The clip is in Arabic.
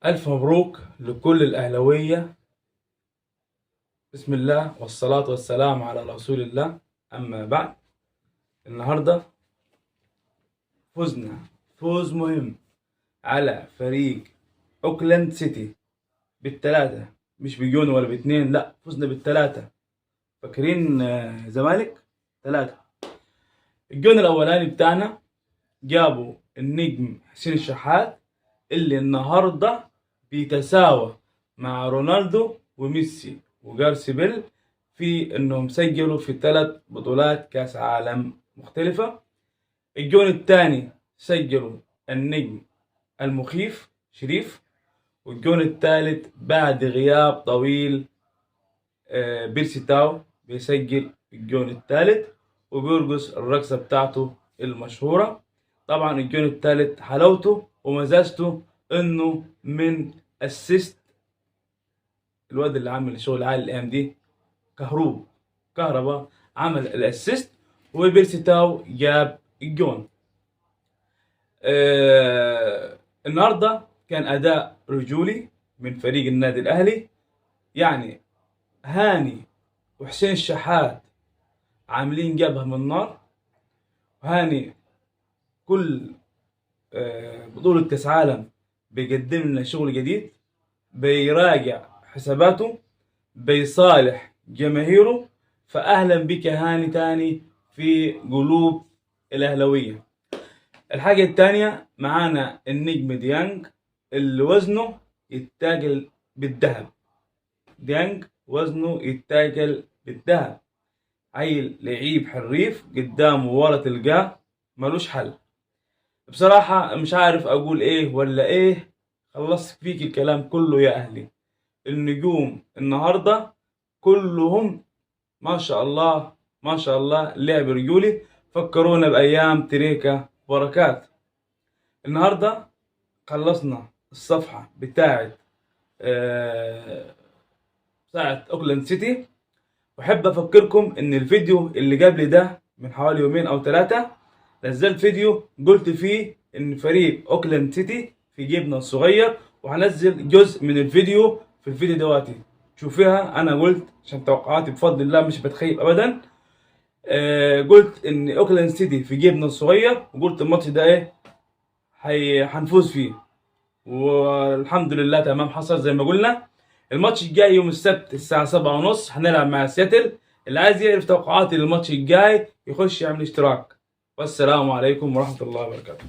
ألف مبروك لكل الأهلاوية. بسم الله والصلاة والسلام على رسول الله. أما بعد، النهاردة فزنا فوز مهم على فريق أوكلاند سيتي بالثلاثة، مش بجون ولا باتنين، لا فزنا بالثلاثة. فاكرين زمالك؟ ثلاثة. الجون الأولاني بتاعنا جابوا النجم حسين الشحات اللي النهارده بيتساوى مع رونالدو وميسي وجارسي بيل في انهم سجلوا في 3 بطولات كاس عالم مختلفة. الجون الثاني سجلوا النجم المخيف شريف، والجون الثالث بعد غياب طويل بيرسي تاو بيسجل الجون الثالث وبيرقص الرقصة بتاعته المشهورة. طبعا الجون الثالث حلاوته ومزازته انه من اسيست الواد اللي عامل شغل عالي الايام دي، كهربا عمل الاسيست وبيرسي تاو جاب الجون. النهارده كان اداء رجولي من فريق النادي الاهلي، يعني هاني وحسين الشحات عاملين جبهة من نار. هاني كل بطولة كاس عالم بيقدم لنا شغل جديد، بيراجع حساباته، بيصالح جماهيره. فأهلا بك هاني تاني في قلوب الأهلوية. الحاجة التانية معانا النجم ديانج اللي وزنه يتاكل بالذهب. ديانج وزنه يتاكل بالذهب، عيل لعيب حريف قدامه ورا تلقاه ملوش حل. بصراحة مش عارف أقول إيه ولا إيه، خلصت فيك الكلام كله يا أهلي. النجوم النهاردة كلهم ما شاء الله ما شاء الله لعب رجولي، فكرونا بأيام تريكة بركات. النهاردة خلصنا الصفحة بتاعت أوكلاند سيتي، وأحب أفكركم إن الفيديو اللي قبل ده من حوالي يومين أو 3 نزلت فيديو قلت فيه إن فريق أوكلاند سيتي في جيبنا الصغير، وهنزل جزء من الفيديو في الفيديو دواتي شوفيها. أنا قلت عشان توقعاتي بفضل الله مش بتخيب أبدا. قلت إن أوكلاند سيتي في جيبنا الصغير، وقلت الماتش ده هنفوز فيه، والحمد لله تمام حصل زي ما قلنا. الماتش الجاي يوم السبت الساعة 7:30 هنلعب مع سياتل. اللي عايز يعرف توقعاتي للماتش الجاي يخش يعمل اشتراك. والسلام عليكم ورحمة الله وبركاته.